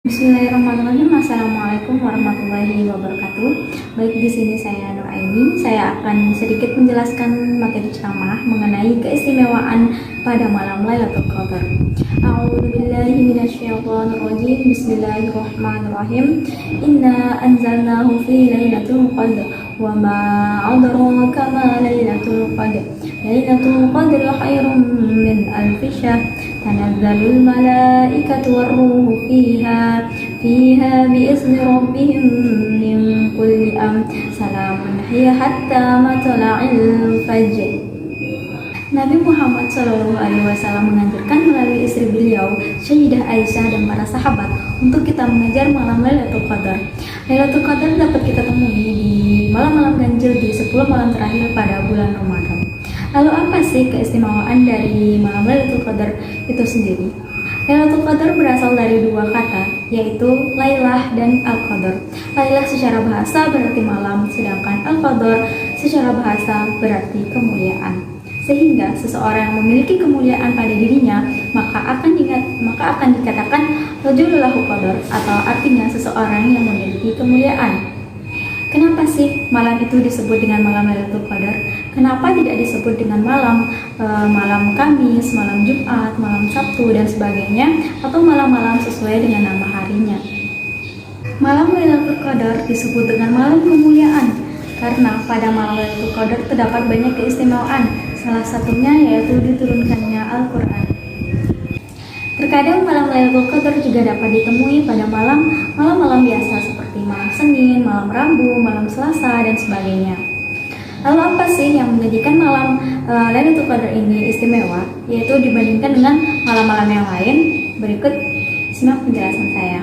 Bismillahirrahmanirrahim. Assalamualaikum warahmatullahi wabarakatuh. Baik, di sini saya Nur Aini. Saya akan sedikit menjelaskan materi ceramah mengenai keistimewaan pada malam Lailatul Qadar. A'udzubillahi minasyaitonirrajim. Bismillahirrahmanirrahim. Inna anzalnahu fi lailatul qadr wa ma adraka ma lailatul qadr. Lailatul qadri khairum min alfi syahr. Tanazzalul malaikatu warruhu fiha bi'izni rabbihim min kulli salamun hiya hatta matla'il fajr. Nabi Muhammad SAW menganjurkan melalui istri beliau, Sayyidah Aisyah, dan para sahabat untuk kita mengejar malam Lailatul Qadar. Lailatul Qadar dapat kita temui di malam-malam ganjil di 10 malam terakhir pada bulan Ramadan. Lalu apa sih keistimewaan dari malam Lailatul Qadar itu sendiri? Lailatul Qadar berasal dari dua kata, yaitu Lailah dan Al-Qadar. Lailah secara bahasa berarti malam, sedangkan Al-Qadar secara bahasa berarti kemuliaan. Sehingga seseorang yang memiliki kemuliaan pada dirinya, maka akan dikatakan rajulul lahu qadar, atau artinya seseorang yang memiliki kemuliaan. Kenapa sih malam itu disebut dengan malam Lailatul Qadar? Kenapa tidak disebut dengan malam Kamis, malam Jumat, malam Sabtu, dan sebagainya, atau malam-malam sesuai dengan nama harinya? Malam Lailatul Qadar disebut dengan malam kemuliaan karena pada malam Lailatul Qadar terdapat banyak keistimewaan. Salah satunya yaitu diturunkannya Al-Quran. Terkadang malam Lailatul Qadar juga dapat ditemui pada malam-malam biasa seperti malam Senin, malam Rabu, malam Selasa, dan sebagainya. Lalu apa sih yang menjadikan malam Lailatul Qadar ini istimewa, yaitu dibandingkan dengan malam-malam yang lain? Berikut simak penjelasan saya.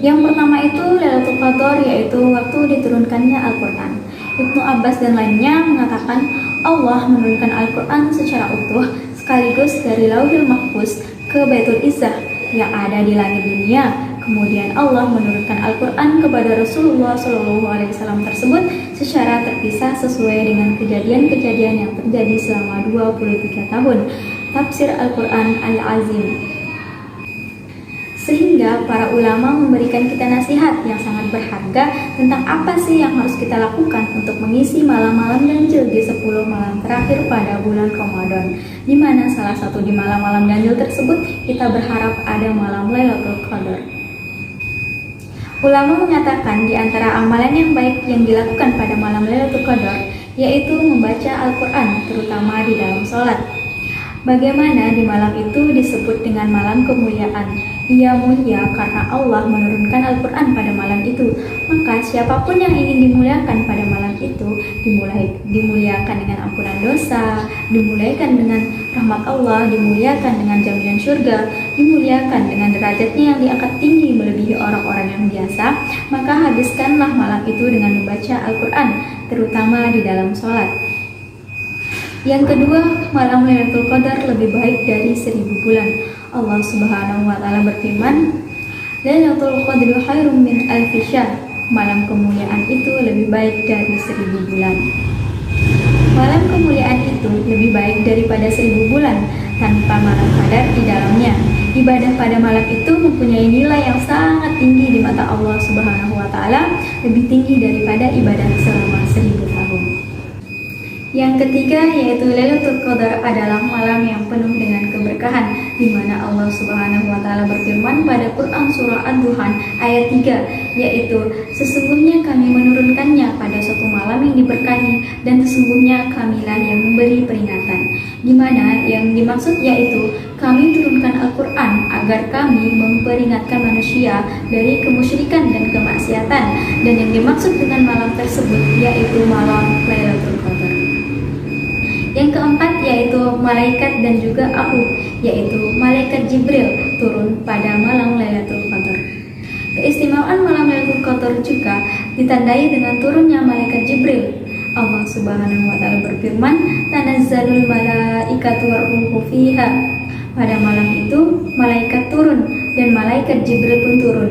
Yang pertama itu Lailatul Qadar, yaitu waktu diturunkannya Al-Quran. Ibnu Abbas dan lainnya mengatakan Allah menurunkan Al-Quran secara utuh sekaligus dari Lauhil Mahfuz ke Baitul Izzah yang ada di langit dunia. Kemudian Allah menurunkan Al-Quran kepada Rasulullah SAW tersebut secara terpisah sesuai dengan kejadian-kejadian yang terjadi selama 23 tahun. Tafsir Al-Quran Al-Azim. Sehingga para ulama memberikan kita nasihat yang sangat berharga tentang apa sih yang harus kita lakukan untuk mengisi malam-malam ganjil di 10 malam terakhir pada bulan Ramadan, di mana salah satu di malam-malam ganjil tersebut kita berharap ada malam Lailatul Qadar. Ulama mengatakan di antara amalan yang baik yang dilakukan pada malam Lailatul Qadar yaitu membaca Al-Quran, terutama di dalam sholat. Bagaimana di malam itu disebut dengan malam kemuliaan? Ia mulia karena Allah menurunkan Al-Quran pada malam itu. Maka siapapun yang ingin dimuliakan pada malam itu, dimuliakan dengan ampunan dosa, dimuliakan dengan rahmat Allah, dimuliakan dengan jaminan surga, dimuliakan dengan derajatnya yang diangkat tinggi melebihi orang-orang yang biasa, maka habiskanlah malam itu dengan membaca Al-Quran, terutama di dalam sholat. Yang kedua, malam Lailatul Qadar lebih baik dari 1000 bulan. Allah Subhanahu wa Ta'ala berfirman, Lailatul Qadri khairum min alfi syahr. Malam kemuliaan itu lebih baik dari 1000 bulan. Malam kemuliaan itu lebih baik daripada 1000 bulan tanpa malam qadar di dalamnya. Ibadah pada malam itu mempunyai nilai yang sangat tinggi di mata Allah Subhanahu wa Ta'ala, lebih tinggi daripada ibadah selama 1000 tahun. Yang ketiga yaitu Lailatul Qadar adalah malam yang penuh dengan keberkahan, di mana Allah Subhanahu wa Ta'ala berfirman pada Quran surah Ad-Duhan ayat 3, yaitu sesungguhnya kami menurunkannya pada suatu malam yang diberkahi dan sesungguhnya kamilah yang memberi peringatan. Di mana yang dimaksud yaitu kami turunkan Al-Quran agar kami memperingatkan manusia dari kemusyrikan dan kemaksiatan, dan yang dimaksud dengan malam tersebut yaitu malam Lailatul Qadar. Yang keempat yaitu malaikat dan juga aku, yaitu malaikat Jibril turun pada malam Lailatul Qadar. Keistimewaan malam Lailatul Qadar juga ditandai dengan turunnya malaikat Jibril. Allah Subhanahu wa Ta'ala berfirman, Tanazzalul malaikatu warruhu fiha. Pada malam itu malaikat turun dan malaikat Jibril pun turun.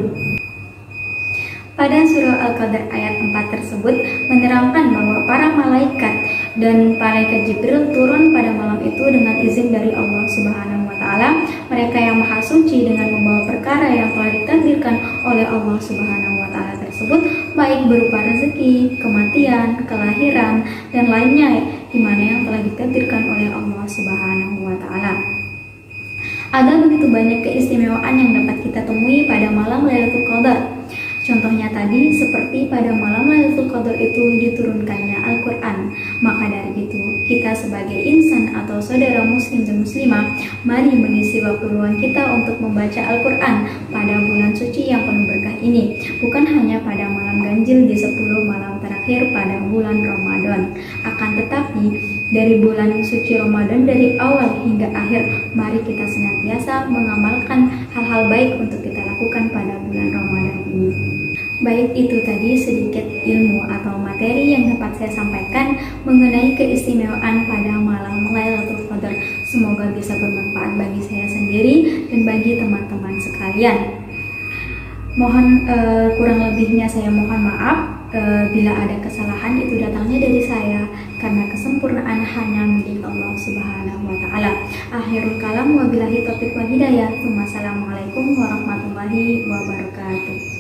Pada surah Al-Qadar ayat 4 tersebut menerangkan bahwa para malaikat dan malaikat Jibril turun pada malam itu dengan izin dari Allah Subhanahu wa Ta'ala. taala, mereka yang maha suci dengan membawa perkara yang telah ditakdirkan oleh Allah Subhanahu wa taala tersebut, baik berupa rezeki, kematian, kelahiran, dan lainnya di mana yang telah ditakdirkan oleh Allah Subhanahu wa taala. Ada begitu banyak keistimewaan yang dapat kita temui pada malam Lailatul Qadar. Contohnya tadi, seperti pada malam Lailatul Qadar itu diturunkannya Al-Quran. Maka dari itu, kita sebagai insan atau saudara muslim dan muslimah, mari mengisi waktu luang kita untuk membaca Al-Quran pada bulan suci yang penuh berkah ini. Bukan hanya pada malam ganjil di 10 malam terakhir pada bulan Ramadan. Akan tetapi, dari bulan suci Ramadan dari awal hingga akhir, mari kita senantiasa mengamalkan hal-hal baik untuk kita lakukan pada bulan Ramadan ini. Baik, itu tadi sedikit ilmu atau materi yang dapat saya sampaikan mengenai keistimewaan pada malam Lailatul Qadar. Semoga bisa bermanfaat bagi saya sendiri dan bagi teman-teman sekalian. Mohon kurang lebihnya saya mohon maaf. Bila ada kesalahan itu datangnya dari saya, karena kesempurnaan hanya milik Allah Subhanahu wa taala. Akhirul kalam, wabillahi taufiq wal hidayah. Wassalamualaikum warahmatullahi wabarakatuh.